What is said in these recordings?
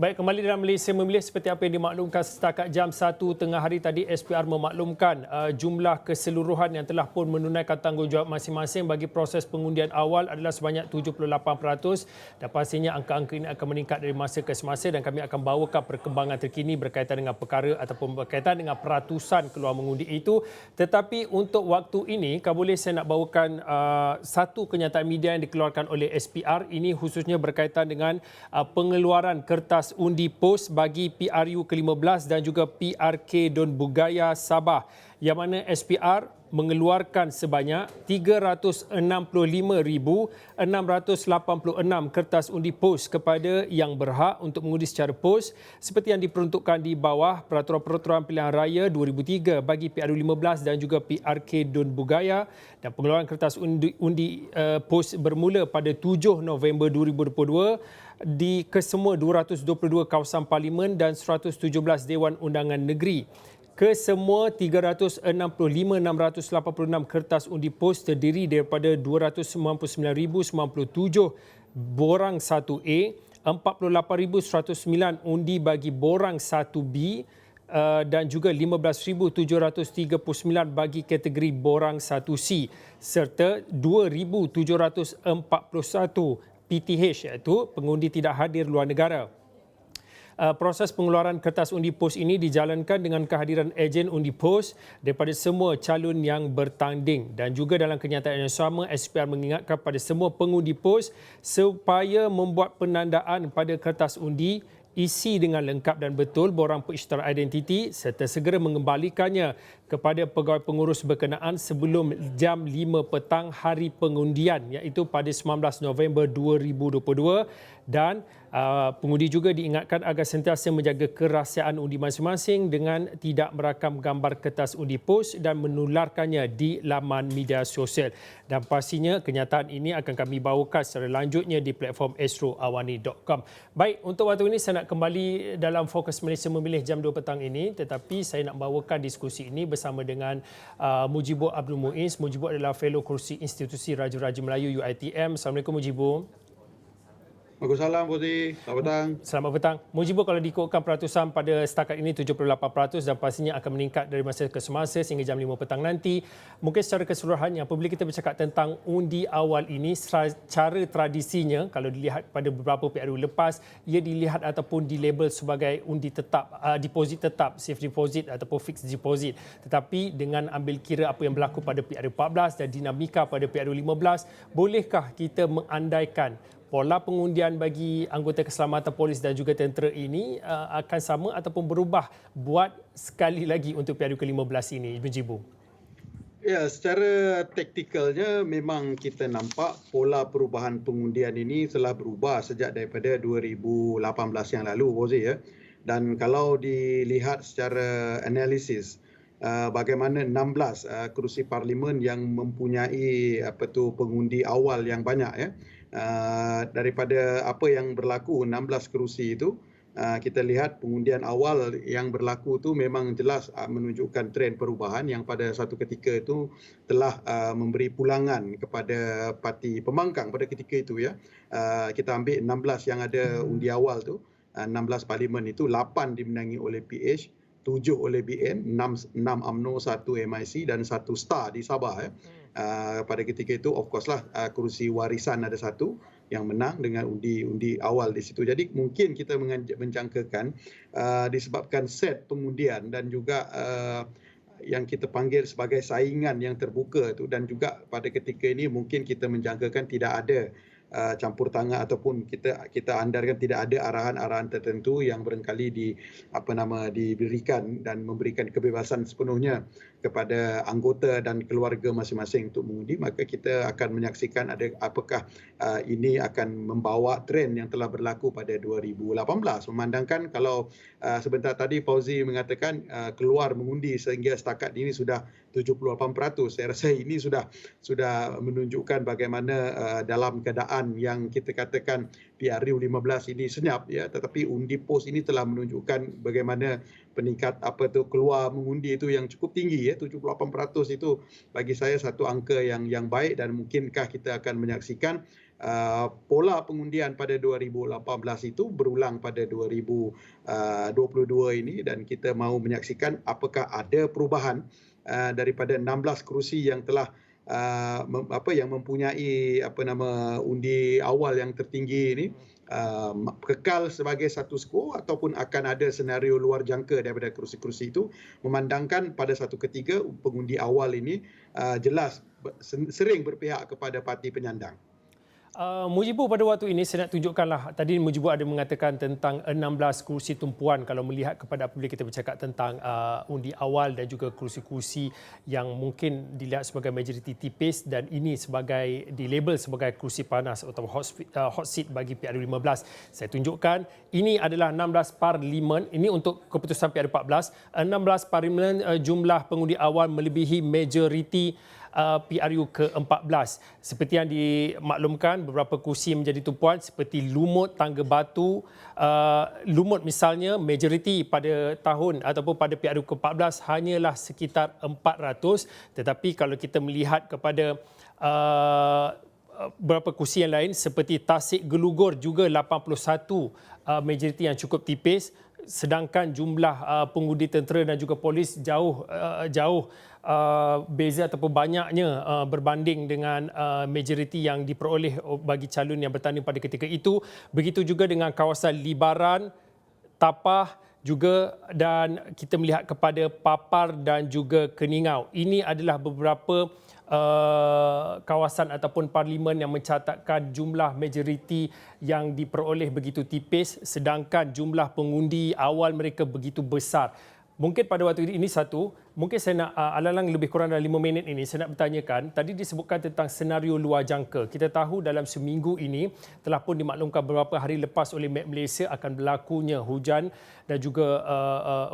Baik, kembali dalam Malaysia Memilih seperti apa yang dimaklumkan setakat jam 1 tengah hari tadi, SPR memaklumkan jumlah keseluruhan yang telah pun menunaikan tanggungjawab masing-masing bagi proses pengundian awal adalah sebanyak 78% dan pastinya angka-angka ini akan meningkat dari masa ke semasa dan kami akan bawakan perkembangan terkini berkaitan dengan perkara ataupun berkaitan dengan peratusan keluar mengundi itu. Tetapi untuk waktu ini, kalau boleh saya nak bawakan satu kenyataan media yang dikeluarkan oleh SPR, ini khususnya berkaitan dengan pengeluaran kertas undi pos bagi PRU ke-15 dan juga PRK Don Bugaya Sabah, yang mana SPR mengeluarkan sebanyak 365,686 kertas undi pos kepada yang berhak untuk mengundi secara pos seperti yang diperuntukkan di bawah Peraturan-Peraturan Pilihan Raya 2003 bagi PRU 15 dan juga PRK Don Bugaya, dan pengeluaran kertas undi pos bermula pada 7 November 2022 di kesemua 222 kawasan parlimen dan 117 Dewan Undangan Negeri. Kesemua 365,686 kertas undi pos terdiri daripada 299,097 borang 1A, 48,109 undi bagi borang 1B dan juga 15,739 bagi kategori borang 1C serta 2,741 PTH iaitu pengundi tidak hadir luar negara. Proses pengeluaran kertas undi pos ini dijalankan dengan kehadiran ejen undi pos daripada semua calon yang bertanding, dan juga dalam kenyataan yang sama SPR mengingatkan pada semua pengundi pos supaya membuat penandaan pada kertas undi, isi dengan lengkap dan betul borang pengisytiharan identiti serta segera mengembalikannya kepada pegawai pengurus berkenaan sebelum jam 5 petang hari pengundian, iaitu pada 19 November 2022, dan pengundi juga diingatkan agar sentiasa menjaga kerahsiaan undi masing-masing dengan tidak merakam gambar kertas undi pos dan menularkannya di laman media sosial. Dan pastinya kenyataan ini akan kami bawakan secara lanjutnya di platform astroawani.com. Baik, untuk waktu ini saya nak kembali dalam Fokus Malaysia Memilih jam 2 petang ini, tetapi saya nak bawakan diskusi ini bersama dengan Mujibur Abdul Muiz. Mujibur adalah fellow kursi Institusi Raja-Raja Melayu UiTM. Assalamualaikum Mujibur. Waalaikumsalam, Fauzi. Selamat petang. Selamat petang. Mujibur, kalau diikutkan peratusan pada setakat ini 78% dan pastinya akan meningkat dari masa ke semasa sehingga jam 5 petang nanti. Mungkin secara keseluruhannya, apabila kita bercakap tentang undi awal ini, cara tradisinya kalau dilihat pada beberapa PRU lepas, ia dilihat ataupun dilabel sebagai undi tetap, deposit tetap, safe deposit ataupun fixed deposit. Tetapi dengan ambil kira apa yang berlaku pada PRU 14 dan dinamika pada PRU 15, bolehkah kita mengandaikan pola pengundian bagi anggota keselamatan polis dan juga tentera ini akan sama ataupun berubah buat sekali lagi untuk PRU ke-15 ini, Mujibur? Ya, secara taktikalnya memang kita nampak pola perubahan pengundian ini telah berubah sejak daripada 2018 yang lalu, Fauzi, ya. Dan kalau dilihat secara analisis bagaimana 16 kerusi parlimen yang mempunyai pengundi awal yang banyak, ya. Daripada apa yang berlaku 16 kerusi itu, kita lihat pengundian awal yang berlaku itu memang jelas menunjukkan trend perubahan yang pada satu ketika itu telah memberi pulangan kepada parti pembangkang pada ketika itu, ya. Kita ambil 16 yang ada undi awal tu, 16 parlimen itu 8 dimenangi oleh PH, 7 oleh BN, 6 UMNO, 1 MIC dan 1 Star di Sabah, ya. Pada ketika itu of course lah kerusi warisan ada satu yang menang dengan undi awal di situ. Jadi mungkin kita menjangkakan disebabkan set pengundian dan juga yang kita panggil sebagai saingan yang terbuka itu, dan juga pada ketika ini mungkin kita menjangkakan tidak ada campur tangan ataupun kita andarkan tidak ada arahan-arahan tertentu yang barangkali diberikan dan memberikan kebebasan sepenuhnya kepada anggota dan keluarga masing-masing untuk mengundi, maka kita akan menyaksikan apakah ini akan membawa trend yang telah berlaku pada 2018. Memandangkan kalau sebentar tadi Fauzi mengatakan keluar mengundi sehingga setakat ini sudah 78%. Saya rasa ini sudah menunjukkan bagaimana dalam keadaan yang kita katakan PRU 15 ini senyap, ya, tetapi undi pos ini telah menunjukkan bagaimana peningkat keluar mengundi itu yang cukup tinggi, ya. 78% itu bagi saya satu angka yang baik, dan mungkinkah kita akan menyaksikan pola pengundian pada 2018 itu berulang pada 2022 ini, dan kita mahu menyaksikan apakah ada perubahan daripada 16 kerusi yang telah yang mempunyai undi awal yang tertinggi ini kekal sebagai status quo ataupun akan ada senario luar jangka daripada kerusi-kerusi itu, memandangkan pada satu ketika pengundi awal ini jelas sering berpihak kepada parti penyandang. Mujibu, pada waktu ini saya nak tunjukkanlah, tadi Mujibu ada mengatakan tentang 16 kursi tumpuan kalau melihat kepada apabila kita bercakap tentang undi awal dan juga kursi-kursi yang mungkin dilihat sebagai majoriti tipis, dan ini sebagai dilabel sebagai kursi panas atau hot seat bagi PRU15. Saya tunjukkan ini adalah 16 parlimen, ini untuk keputusan PRU14. 16 parlimen jumlah pengundi awal melebihi majoriti PRU ke-14. Seperti yang dimaklumkan, beberapa kursi menjadi tumpuan seperti Lumut, Tangga Batu. Lumut misalnya, majoriti pada tahun ataupun pada PRU ke-14 hanyalah sekitar 400. Tetapi kalau kita melihat kepada beberapa kursi yang lain seperti Tasik Gelugur juga 81, majoriti yang cukup tipis. Sedangkan jumlah pengundi tentera dan juga polis jauh beza ataupun banyaknya berbanding dengan majoriti yang diperoleh bagi calon yang bertanding pada ketika itu. Begitu juga dengan kawasan Libaran, Tapah juga, dan kita melihat kepada Papar dan juga Keningau. Ini adalah beberapa kawasan ataupun parlimen yang mencatatkan jumlah majoriti yang diperoleh begitu tipis, sedangkan jumlah pengundi awal mereka begitu besar. Mungkin pada waktu ini mungkin saya nak alang-alang lebih kurang dalam 5 minit ini saya nak bertanyakan, tadi disebutkan tentang senario luar jangka. Kita tahu dalam seminggu ini telah pun dimaklumkan beberapa hari lepas oleh Met Malaysia akan berlakunya hujan dan juga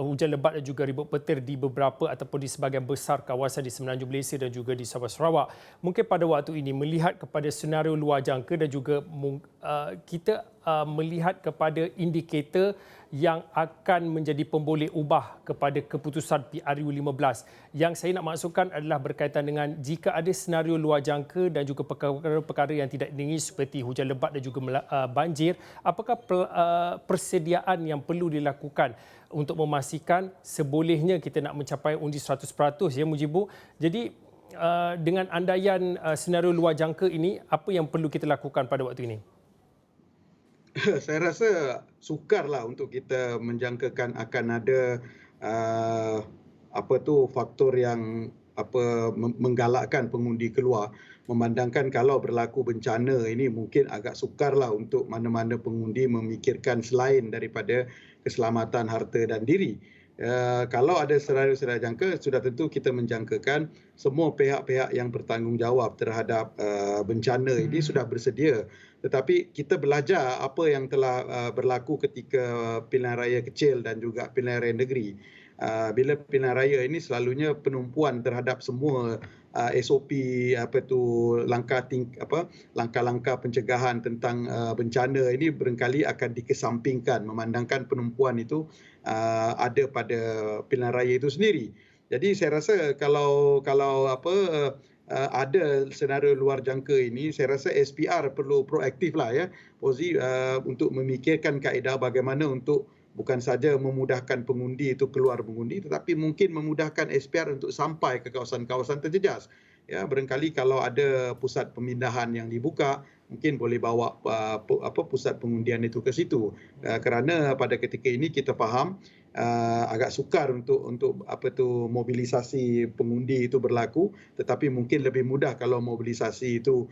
hujan lebat dan juga ribut petir di beberapa ataupun di sebahagian besar kawasan di Semenanjung Malaysia dan juga di Sabah Sarawak. Mungkin pada waktu ini melihat kepada senario luar jangka dan juga kita melihat kepada indikator yang akan menjadi pemboleh ubah kepada keputusan PRU15. Yang saya nak maksudkan adalah berkaitan dengan jika ada senario luar jangka dan juga perkara-perkara yang tidak diingini seperti hujan lebat dan juga banjir, apakah persediaan yang perlu dilakukan untuk memastikan sebolehnya kita nak mencapai undi 100% ya Mujibu. Jadi dengan andaian senario luar jangka ini, apa yang perlu kita lakukan pada waktu ini? Saya rasa sukarlah untuk kita menjangkakan akan ada faktor yang menggalakkan pengundi keluar, memandangkan kalau berlaku bencana ini mungkin agak sukarlah untuk mana-mana pengundi memikirkan selain daripada keselamatan harta dan diri. Kalau ada senario jangka, sudah tentu kita menjangkakan semua pihak-pihak yang bertanggungjawab terhadap bencana ini sudah bersedia. Tetapi kita belajar apa yang telah berlaku ketika pilihan raya kecil dan juga pilihan raya negeri. Bila pilihan raya ini selalunya penumpuan terhadap semua SOP langkah-langkah pencegahan tentang bencana ini barangkali akan dikesampingkan, memandangkan penumpuan itu ada pada pilihan raya itu sendiri. Jadi saya rasa kalau ada senario luar jangka ini, saya rasa SPR perlu proaktif lah ya, untuk memikirkan kaedah bagaimana untuk bukan saja memudahkan pengundi itu keluar mengundi, tetapi mungkin memudahkan SPR untuk sampai ke kawasan-kawasan terjejas. Ya, barangkali kalau ada pusat pemindahan yang dibuka, mungkin boleh bawa pusat pengundian itu ke situ. Kerana pada ketika ini kita faham agak sukar untuk mobilisasi pengundi itu berlaku, tetapi mungkin lebih mudah kalau mobilisasi itu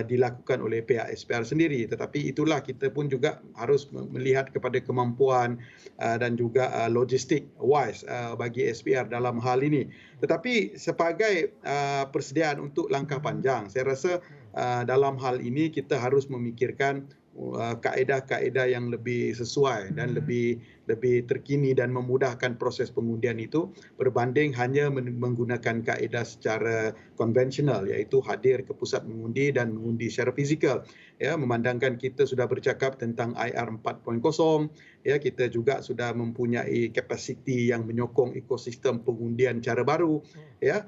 dilakukan oleh pihak SPR sendiri. Tetapi itulah, kita pun juga harus melihat kepada kemampuan dan juga logistik wise bagi SPR dalam hal ini. Tetapi sebagai persediaan untuk langkah panjang, saya rasa dalam hal ini kita harus memikirkan kaedah-kaedah yang lebih sesuai dan lebih lebih terkini dan memudahkan proses pengundian itu berbanding hanya menggunakan kaedah secara konvensional, iaitu hadir ke pusat mengundi dan mengundi secara fizikal. Ya, memandangkan kita sudah bercakap tentang IR 4.0, ya, kita juga sudah mempunyai kapasiti yang menyokong ekosistem pengundian cara baru, ya.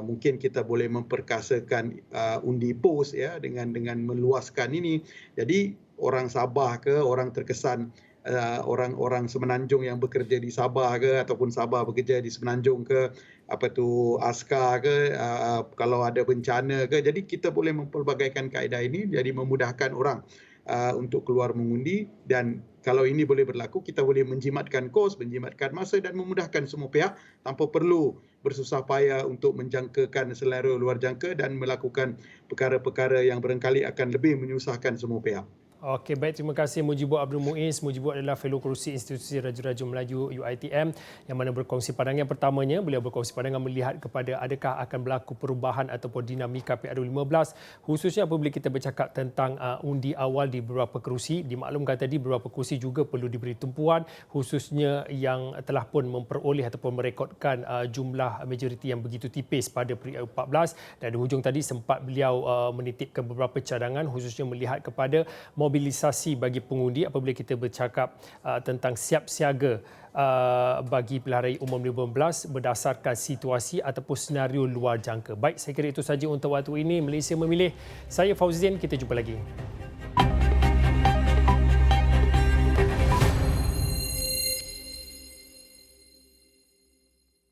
Mungkin kita boleh memperkasakan undi pos, ya, dengan meluaskan ini. Jadi orang Sabah ke orang terkesan orang-orang Semenanjung yang bekerja di Sabah ke ataupun Sabah bekerja di Semenanjung ke askar ke kalau ada bencana ke, jadi kita boleh mempelbagaikan kaedah ini jadi memudahkan orang untuk keluar mengundi, dan kalau ini boleh berlaku kita boleh menjimatkan kos, menjimatkan masa dan memudahkan semua pihak tanpa perlu bersusah payah untuk menjangkakan selera luar jangka dan melakukan perkara-perkara yang barangkali akan lebih menyusahkan semua pihak. Okey, baik, terima kasih Mujibur Abdul Muiz. Mujibur adalah fellow kerusi Institusi Raja-Raja Melayu UiTM yang mana berkongsi pandangan. Pertamanya, beliau berkongsi pandangan melihat kepada adakah akan berlaku perubahan ataupun dinamika PRU15 khususnya apabila kita bercakap tentang undi awal di beberapa kerusi. Dimaklumkan tadi beberapa kerusi juga perlu diberi tumpuan khususnya yang telah pun memperoleh ataupun merekodkan jumlah majoriti yang begitu tipis pada PRU14, dan di hujung tadi sempat beliau menitipkan beberapa cadangan khususnya melihat kepada mobilisasi bagi pengundi apabila kita bercakap tentang siap siaga bagi pilihan raya umum 2019 berdasarkan situasi ataupun senario luar jangka. Baik, saya kira itu saja untuk waktu ini. Malaysia Memilih. Saya Fauzin, kita jumpa lagi.